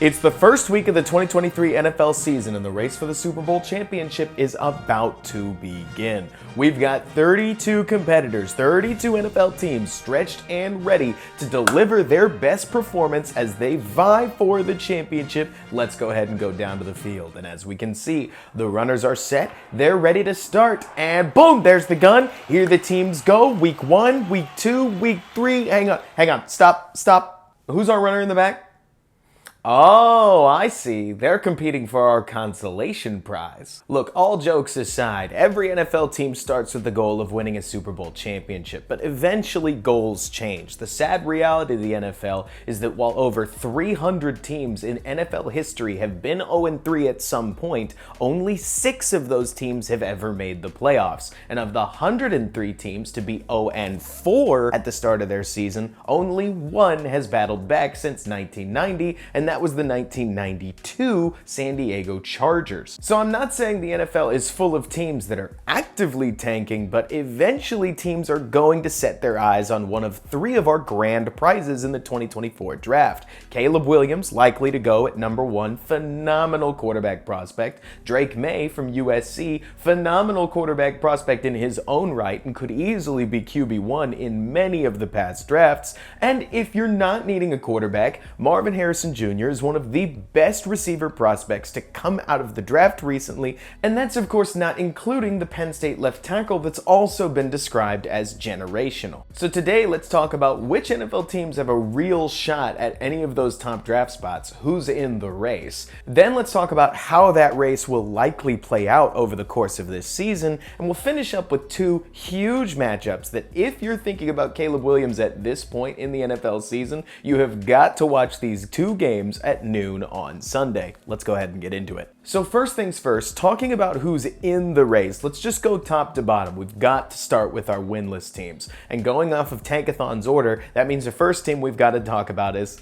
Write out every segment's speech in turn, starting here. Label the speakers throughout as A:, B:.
A: It's the first week of the 2023 NFL season, and the race for the Super Bowl championship is about to begin. We've got 32 competitors, 32 NFL teams stretched and ready to deliver their best performance as they vie for the championship. Let's go ahead and go down to the field. And as we can see, the runners are set, they're ready to start, and boom, there's the gun. Here the teams go. Week 1, week 2, week 3. Hang on, stop. Who's our runner in the back? Oh, I see. They're competing for our consolation prize. Look, all jokes aside, every NFL team starts with the goal of winning a Super Bowl championship, but eventually goals change. The sad reality of the NFL is that while over 300 teams in NFL history have been 0-3 at some point, only 6 of those teams have ever made the playoffs. And of the 103 teams to be 0-4 at the start of their season, only 1 has battled back since 1990, and that was the 1992 San Diego Chargers. So I'm not saying the NFL is full of teams that are actively tanking, but eventually teams are going to set their eyes on one of 3 of our grand prizes in the 2024 draft. Caleb Williams, likely to go at number 1, phenomenal quarterback prospect. Drake May from USC, phenomenal quarterback prospect in his own right and could easily be QB1 in many of the past drafts. And if you're not needing a quarterback, Marvin Harrison Jr. is one of the best receiver prospects to come out of the draft recently, and that's of course not including the Penn State left tackle that's also been described as generational. So today let's talk about which NFL teams have a real shot at any of those top draft spots, who's in the race. Then let's talk about how that race will likely play out over the course of this season, and we'll finish up with 2 huge matchups that if you're thinking about Caleb Williams at this point in the NFL season, you have got to watch these 2 games at noon on Sunday. Let's go ahead and get into it. So first things first, talking about who's in the race, let's just go top to bottom. We've got to start with our winless teams. And going off of Tankathon's order, that means the first team we've got to talk about is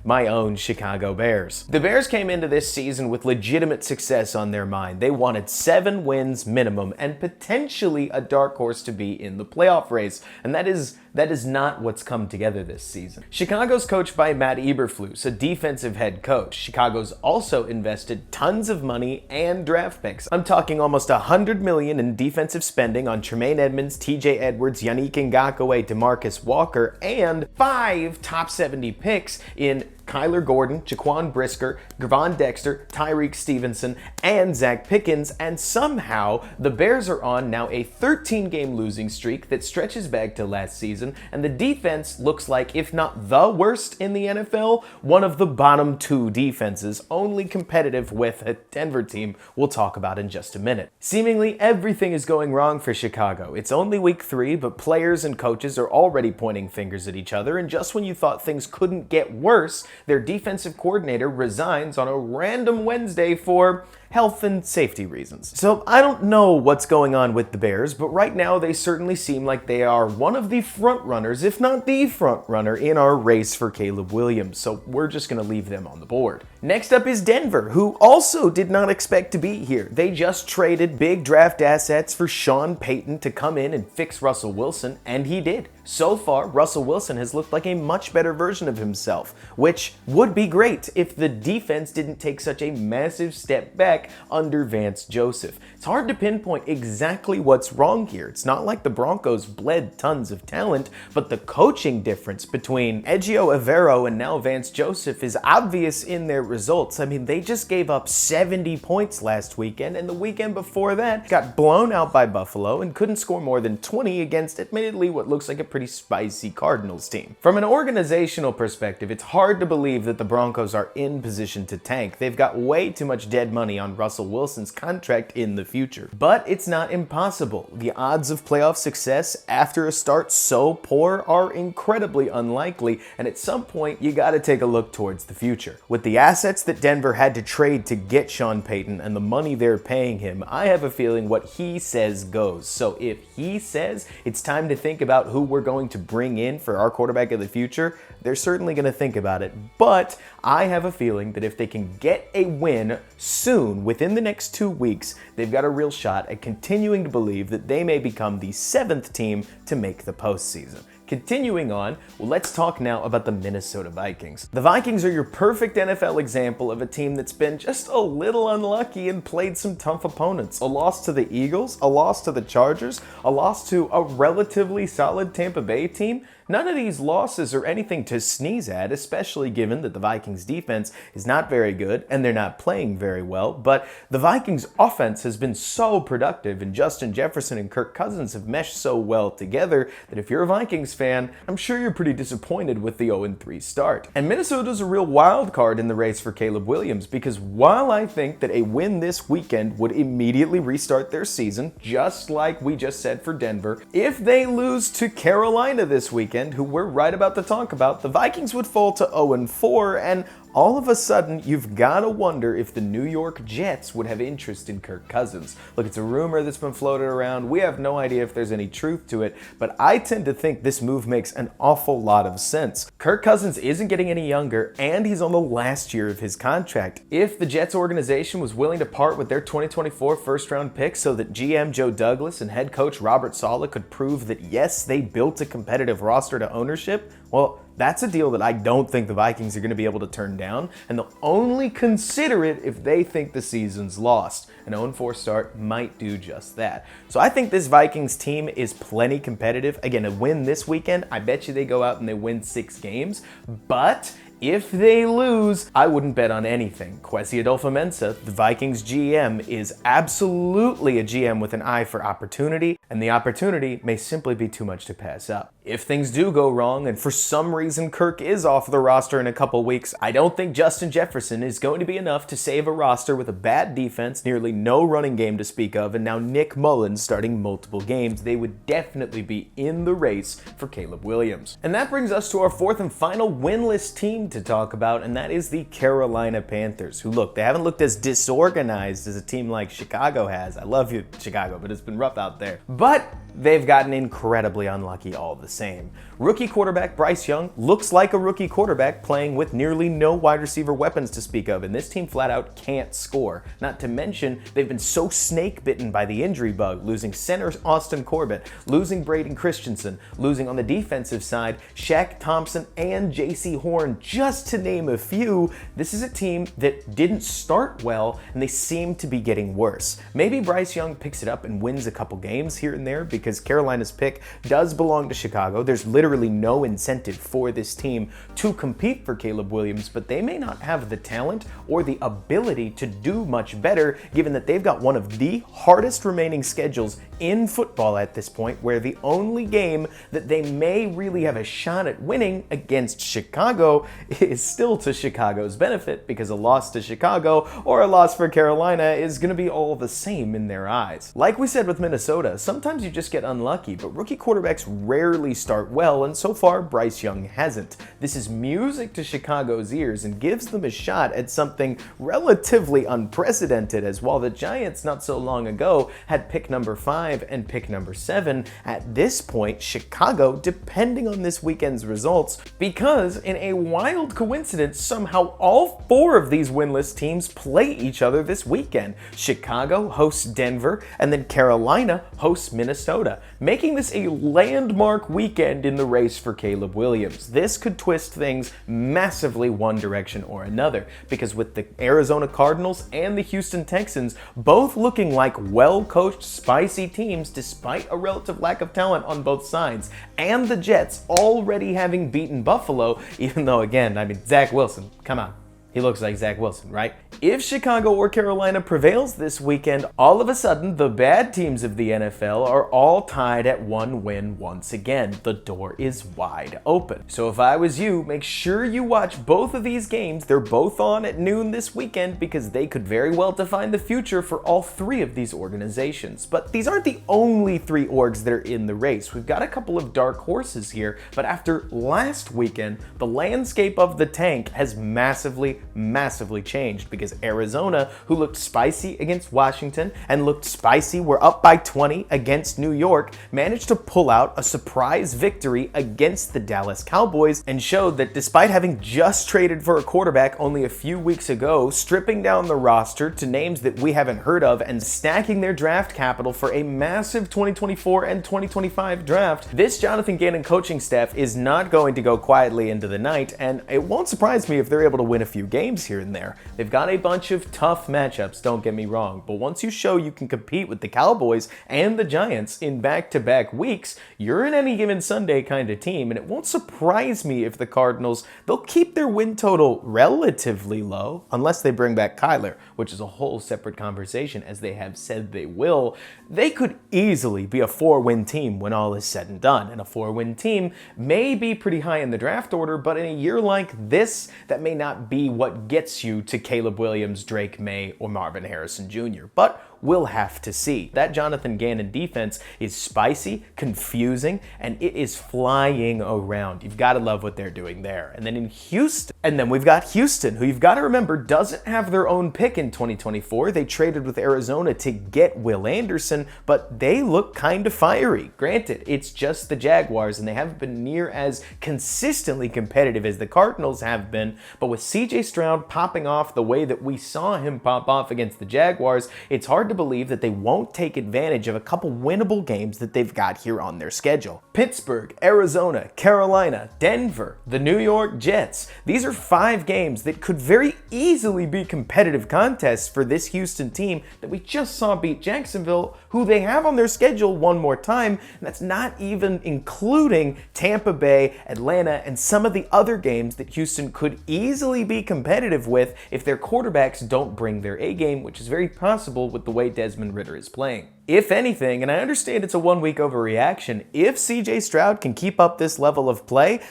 A: my own Chicago Bears. The Bears came into this season with legitimate success on their mind. They wanted 7 wins minimum and potentially a dark horse to be in the playoff race. And that is not what's come together this season. Chicago's coached by Matt Eberflus, a defensive head coach. Chicago's also invested tons of money and draft picks. I'm talking almost $100 million in defensive spending on Tremaine Edmonds, TJ Edwards, Yannick Ngakoue, DeMarcus Walker, and 5 top 70 picks in Kyler Gordon, Jaquan Brisker, Gervon Dexter, Tyreek Stevenson, and Zach Pickens, and somehow the Bears are on now a 13-game losing streak that stretches back to last season, and the defense looks like, if not the worst in the NFL, one of the bottom 2 defenses, only competitive with a Denver team we'll talk about in just a minute. Seemingly everything is going wrong for Chicago. It's only week 3, but players and coaches are already pointing fingers at each other, and just when you thought things couldn't get worse, their defensive coordinator resigns on a random Wednesday for health and safety reasons. So I don't know what's going on with the Bears, but right now they certainly seem like they are one of the front runners, if not the front runner, in our race for Caleb Williams. So we're just going to leave them on the board. Next up is Denver, who also did not expect to be here. They just traded big draft assets for Sean Payton to come in and fix Russell Wilson, and he did. So far, Russell Wilson has looked like a much better version of himself, which would be great if the defense didn't take such a massive step back under Vance Joseph. It's hard to pinpoint exactly what's wrong here. It's not like the Broncos bled tons of talent, but the coaching difference between Ejio Evero and now Vance Joseph is obvious in their results. I mean, they just gave up 70 points last weekend, and the weekend before that got blown out by Buffalo and couldn't score more than 20 against admittedly what looks like a pretty spicy Cardinals team. From an organizational perspective, it's hard to believe that the Broncos are in position to tank. They've got way too much dead money on Russell Wilson's contract in the future. But it's not impossible. The odds of playoff success after a start so poor are incredibly unlikely, and at some point you gotta take a look towards the future. With the assets that Denver had to trade to get Sean Payton and the money they're paying him, I have a feeling what he says goes. So if he says it's time to think about who we're going to bring in for our quarterback of the future, they're certainly going to think about it. But I have a feeling that if they can get a win soon, within the next 2 weeks, they've got a real shot at continuing to believe that they may become the 7th team to make the postseason. Continuing on, well, let's talk now about the Minnesota Vikings. The Vikings are your perfect NFL example of a team that's been just a little unlucky and played some tough opponents. A loss to the Eagles, a loss to the Chargers, a loss to a relatively solid Tampa Bay team. None of these losses are anything to sneeze at, especially given that the Vikings defense is not very good and they're not playing very well. But the Vikings offense has been so productive, and Justin Jefferson and Kirk Cousins have meshed so well together that if you're a Vikings fan, I'm sure you're pretty disappointed with the 0-3 start. And Minnesota's a real wild card in the race for Caleb Williams, because while I think that a win this weekend would immediately restart their season, just like we just said for Denver, if they lose to Carolina this weekend, who we're right about to talk about, the Vikings would fall to 0-4, and all of a sudden, you've got to wonder if the New York Jets would have interest in Kirk Cousins. Look, it's a rumor that's been floated around. We have no idea if there's any truth to it, but I tend to think this move makes an awful lot of sense. Kirk Cousins isn't getting any younger, and he's on the last year of his contract. If the Jets organization was willing to part with their 2024 first-round pick so that GM Joe Douglas and head coach Robert Saleh could prove that, yes, they built a competitive roster to ownership, well, that's a deal that I don't think the Vikings are going to be able to turn down, and they'll only consider it if they think the season's lost. An 0-4 start might do just that. So I think this Vikings team is plenty competitive. Again, a win this weekend, I bet you they go out and they win 6 games, but if they lose, I wouldn't bet on anything. Kwesi Adolfo-Mensah, the Vikings GM, is absolutely a GM with an eye for opportunity, and the opportunity may simply be too much to pass up. If things do go wrong, and for some reason Kirk is off the roster in a couple weeks, I don't think Justin Jefferson is going to be enough to save a roster with a bad defense, nearly no running game to speak of, and now Nick Mullins starting multiple games. They would definitely be in the race for Caleb Williams. And that brings us to our fourth and final winless team to talk about, and that is the Carolina Panthers, who, look, they haven't looked as disorganized as a team like Chicago has. I love you, Chicago, but it's been rough out there. But they've gotten incredibly unlucky all the same. Rookie quarterback Bryce Young looks like a rookie quarterback playing with nearly no wide receiver weapons to speak of, and this team flat out can't score. Not to mention, they've been so snake bitten by the injury bug, losing center Austin Corbett, losing Braden Christensen, losing on the defensive side Shaq Thompson and J.C. Horn, just to name a few. This is a team that didn't start well, and they seem to be getting worse. Maybe Bryce Young picks it up and wins a couple games here and there, because Carolina's pick does belong to Chicago. There's literally no incentive for this team to compete for Caleb Williams, but they may not have the talent or the ability to do much better, given that they've got one of the hardest remaining schedules in football at this point, where the only game that they may really have a shot at winning against Chicago is still to Chicago's benefit, because a loss to Chicago or a loss for Carolina is going to be all the same in their eyes. Like we said with Minnesota, sometimes you just get unlucky, but rookie quarterbacks rarely start well, and so far Bryce Young hasn't. This is music to Chicago's ears and gives them a shot at something relatively unprecedented, as while the Giants not so long ago had pick number 5 and pick number 7, at this point Chicago, depending on this weekend's results, because in a wild coincidence, somehow all 4 of these winless teams play each other this weekend. Chicago hosts Denver, and then Carolina hosts Minnesota, making this a landmark weekend in the race for Caleb Williams. This could twist things massively one direction or another, because with the Arizona Cardinals and the Houston Texans both looking like well-coached, spicy teams despite a relative lack of talent on both sides, and the Jets already having beaten Buffalo, even though, again, I mean, Zach Wilson, come on. He looks like Zach Wilson, right? If Chicago or Carolina prevails this weekend, all of a sudden, the bad teams of the NFL are all tied at 1 win once again. The door is wide open. So if I was you, make sure you watch both of these games. They're both on at noon this weekend, because they could very well define the future for all 3 of these organizations. But these aren't the only 3 orgs that are in the race. We've got a couple of dark horses here, but after last weekend, the landscape of the tank has massively massively changed because Arizona, who looked spicy against Washington and looked spicy, were up by 20 against New York, managed to pull out a surprise victory against the Dallas Cowboys and showed that despite having just traded for a quarterback only a few weeks ago, stripping down the roster to names that we haven't heard of and stacking their draft capital for a massive 2024 and 2025 draft, this Jonathan Gannon coaching staff is not going to go quietly into the night, and it won't surprise me if they're able to win a few games here and there. They've got a bunch of tough matchups, don't get me wrong, but once you show you can compete with the Cowboys and the Giants in back-to-back weeks, you're an any given Sunday kind of team, and it won't surprise me if the Cardinals, they'll keep their win total relatively low, unless they bring back Kyler, which is a whole separate conversation, as they have said they will. They could easily be a 4-win team when all is said and done, and a 4-win team may be pretty high in the draft order, but in a year like this, that may not be what gets you to Caleb Williams, Drake May, or Marvin Harrison Jr., but we'll have to see. That Jonathan Gannon defense is spicy, confusing, and it is flying around. You've got to love what they're doing there. And then in Houston, we've got Houston, who you've got to remember doesn't have their own pick in 2024. They traded with Arizona to get Will Anderson, but they look kind of fiery. Granted, it's just the Jaguars, and they haven't been near as consistently competitive as the Cardinals have been, but with CJ Stroud popping off the way that we saw him pop off against the Jaguars, it's hard to believe that they won't take advantage of a couple winnable games that they've got here on their schedule. Pittsburgh, Arizona, Carolina, Denver, the New York Jets. These are 5 games that could very easily be competitive contests for this Houston team that we just saw beat Jacksonville, who they have on their schedule one more time, and that's not even including Tampa Bay, Atlanta, and some of the other games that Houston could easily be competitive with if their quarterbacks don't bring their A game, which is very possible with the way Desmond Ridder is playing. If anything, and I understand it's a 1-week overreaction, if CJ Stroud can keep up this level of play,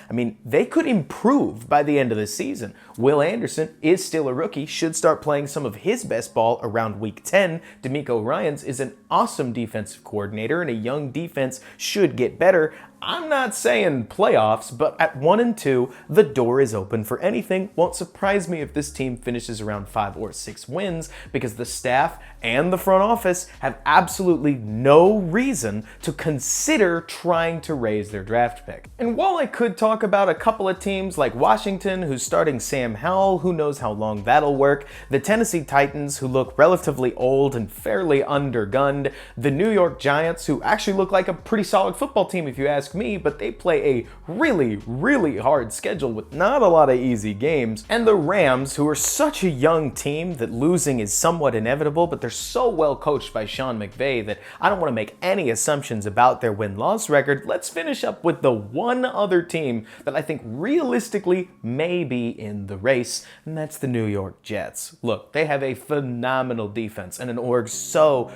A: they could improve by the end of the season. Will Anderson is still a rookie, should start playing some of his best ball around week 10. DeMeco Ryans is an awesome defensive coordinator, and a young defense should get better. I'm not saying playoffs, but at 1-2, the door is open for anything. Won't surprise me if this team finishes around 5 or 6 wins, because the staff and the front office have absolutely no reason to consider trying to raise their draft pick. And while I could talk about a couple of teams like Washington, who's starting Sam Howell, who knows how long that'll work, the Tennessee Titans, who look relatively old and fairly undergunned, the New York Giants, who actually look like a pretty solid football team if you ask me, but they play a really hard schedule with not a lot of easy games, and the Rams, who are such a young team that losing is somewhat inevitable, but they're so well coached by Sean McVay that I don't want to make any assumptions about their win-loss record. Let's finish up with the one other team that I think realistically may be in the race, and that's the New York Jets. Look, they have a phenomenal defense and an org so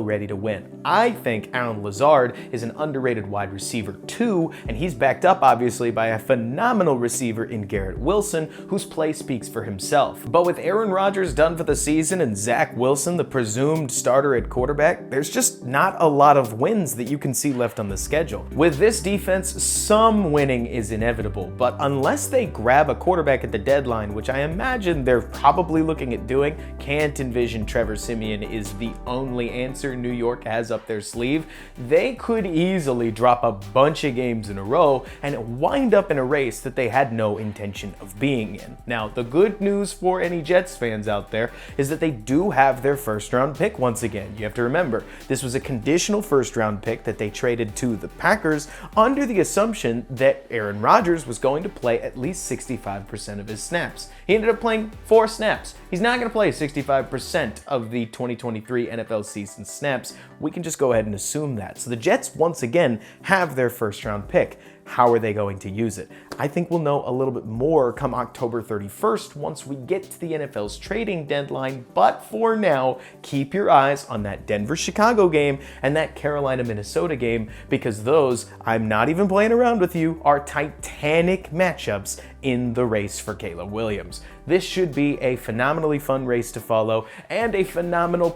A: ready to win. I think Allen Lazard is an underrated wide receiver too, and he's backed up obviously by a phenomenal receiver in Garrett Wilson, whose play speaks for himself. But with Aaron Rodgers done for the season and Zach Wilson the presumed starter at quarterback, there's just not a lot of wins that you can see left on the schedule. With this defense, some winning is inevitable, but unless they grab a quarterback at the deadline, which I imagine they're probably looking at doing, can't envision Trevor Siemian is the only answer New York has up their sleeve, they could easily drop a bunch of games in a row and wind up in a race that they had no intention of being in. Now, the good news for any Jets fans out there is that they do have their first-round pick once again. You have to remember, this was a conditional first-round pick that they traded to the Packers under the assumption that Aaron Rodgers was going to play at least 65% of his snaps. He ended up playing 4 snaps. He's not going to play 65% of the 2023 NFL season snaps. We can just go ahead and assume that. So the Jets, once again, have their first-round pick. How are they going to use it? I think we'll know a little bit more come October 31st once we get to the NFL's trading deadline, but for now, keep your eyes on that Denver-Chicago game and that Carolina-Minnesota game, because those, I'm not even playing around with you, are titanic matchups in the race for Caleb Williams. This should be a phenomenally fun race to follow and a phenomenal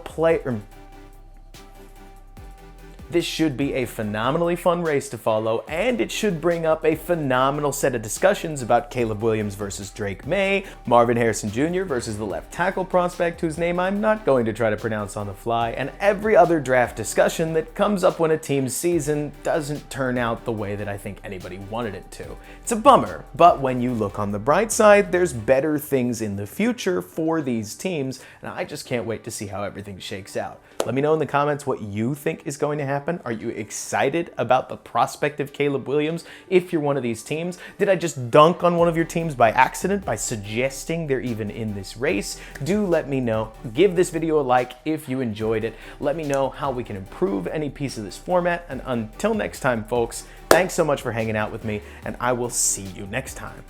A: This should be a phenomenally fun race to follow, and it should bring up a phenomenal set of discussions about Caleb Williams versus Drake May, Marvin Harrison Jr. versus the left tackle prospect whose name I'm not going to try to pronounce on the fly, and every other draft discussion that comes up when a team's season doesn't turn out the way that I think anybody wanted it to. It's a bummer, but when you look on the bright side, there's better things in the future for these teams, and I just can't wait to see how everything shakes out. Let me know in the comments what you think is going to happen. Are you excited about the prospect of Caleb Williams if you're one of these teams? Did I just dunk on one of your teams by accident by suggesting they're even in this race? Do let me know. Give this video a like if you enjoyed it. Let me know how we can improve any piece of this format. And until next time, folks, thanks so much for hanging out with me, and I will see you next time.